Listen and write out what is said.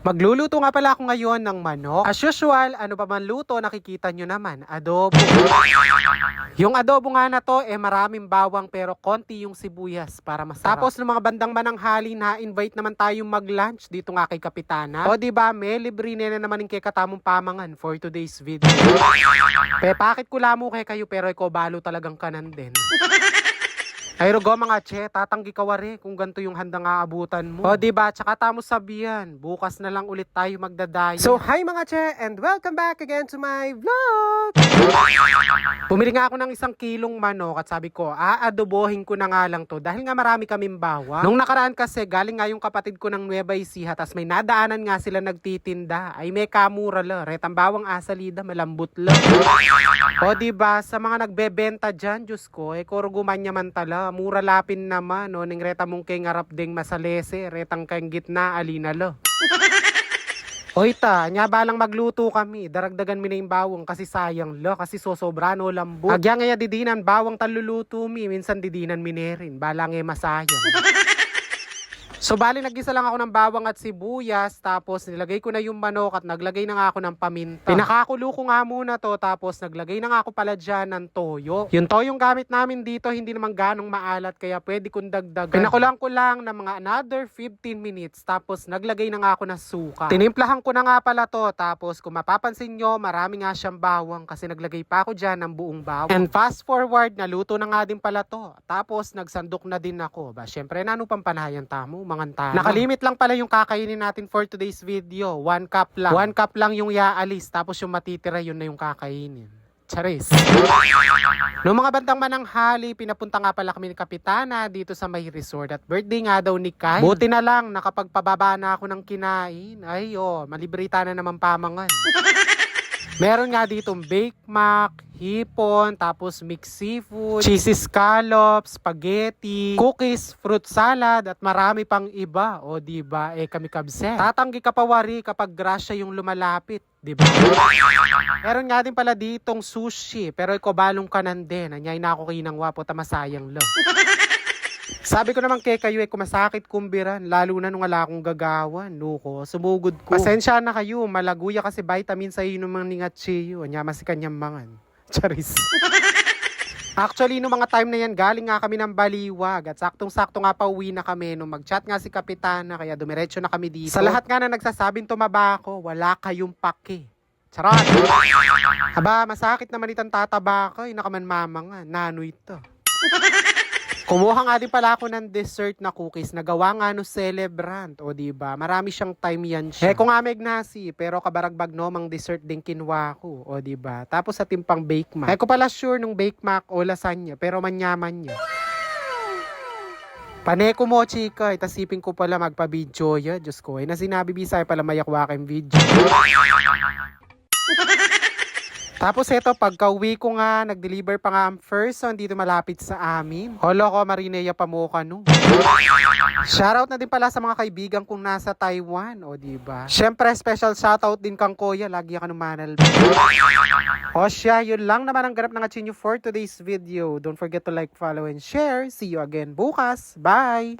Magluluto nga pala ako ngayon ng manok. As usual, ano pa man luto, nakikita nyo naman, adobo. Yung adobo nga na to, maraming bawang pero konti yung sibuyas para masarap. Tapos ng mga bandang mananghali na invite naman tayong mag-lunch dito nga kay Kapitana. O diba, may libre na naman yung kay katamong pamangan for today's video. Bakit kulamo kay kayo pero ikaw balo talagang kanan din. Ay rugo mga che, tatanggi ka wari kung ganito yung handang aabutan mo. O diba, tsaka tamo sabihan, bukas na lang ulit tayo magdadayo. So hi mga che, and welcome back again to my vlog! Bumili nga ako ng 1 kilong manok at sabi ko, aadobohin ko na nga lang to dahil nga marami kaming bawang. Nung nakaraan kasi, galing nga yung kapatid ko ng Nueva Ecija, tas may nadaanan nga sila nagtitinda. Ay may kamura la, retang bawang asalida, malambot la. O diba, sa mga nagbebenta dyan, Diyos ko, korguman niya man tala. Mura lapin naman, no? Ning reta mong kay ngarap ding masalese, retang kang gitna, alina lo. Oy ta, nya balang magluto kami, daragdagan mi na yung bawang kasi sayang lo, kasi sosobra no lambot. Agya nga didinan, bawang taluluto mi, minsan didinan mi nerin, balang masayang. So bali nagisa lang ako ng bawang at sibuyas, tapos nilagay ko na yung manok at naglagay na nga ako ng paminta. Pinakakulo ko nga muna to, tapos naglagay na nga ako pala dyan ng toyo. Yung toyong gamit namin dito hindi naman ganong maalat kaya pwede kong dagdagan. Pinakulang ko lang ng mga another 15 minutes, tapos naglagay na nga ako ng suka. Tinimplahan ko na nga pala to, tapos kung mapapansin nyo marami nga siyang bawang kasi naglagay pa ako dyan ng buong bawang. And fast forward, naluto na nga din pala to. Tapos nagsandok na din ako. Syempre nano pampanayan tamo. Nakalimit lang pala yung kakainin natin for today's video. 1 cup lang. 1 cup lang yung iaalis. Tapos yung matitira yun na yung kakainin. Charis. Noong mga bandang mananghali, pinapunta nga pala kami ni Kapitana dito sa may resort. At birthday nga daw ni Kai. Buti na lang, nakapagpababa na ako ng kinain. Ay malibrita na naman pamangan. Meron nga ditong Bake Mac, hipon, tapos mixed seafood, cheesy scallops, spaghetti, cookies, fruit salad, at marami pang iba. O diba, kami kabse. Tatanggi ka pa wari kapag grasya yung lumalapit. Diba? Meron nga din pala ditong sushi, pero ikaw balong kanan din. Anyay na ako kinang wapo, tamasayang lo. Sabi ko naman kay kayo kumasakit kumbiran, lalo na nung wala akong gagawan, nuko, sumugod ko. Pasensya na kayo, malaguya kasi vitamin sa iyo nung mga ningatsiyo, anya masi kanyang mangan. Charis. Actually, nung mga time na yan, galing nga kami ng Baliwag at saktong-sakto nga pauwi na kami nung mag-chat nga si Kapitana, kaya dumiretso na kami dito. Sa lahat nga na nagsasabing tumaba ako, wala kayong pake. Charot! Aba, masakit naman itang tataba ko, nakaman mamangan, nanoy ito. Kumuha nga din pala ako ng dessert na cookies na gawa nga no celebrant. O diba, marami siyang time yan siya. Kung nga megnasi, pero kabaragbag no, mang dessert din kinwa ko. O diba, tapos sa timpang bake mac. Ko pala sure nung bake mac o lasagna, pero manyaman niya. Paneko mo, chika, itasipin ko pala magpa-video ya. Diyos ko, na sinabi bisay pala mayakwa kayong video. Tapos eto, pagka-uwi ko nga, nag-deliver pa nga ang person dito malapit sa amin. Holo ko, Marineya Pamuka no. Shoutout na din pala sa mga kaibigan kong nasa Taiwan, o diba? Syempre, special shoutout din kang Kuya, lagi ka numanal. O siya, yun lang naman ang ganap ng Achinyo for today's video. Don't forget to like, follow, and share. See you again bukas. Bye!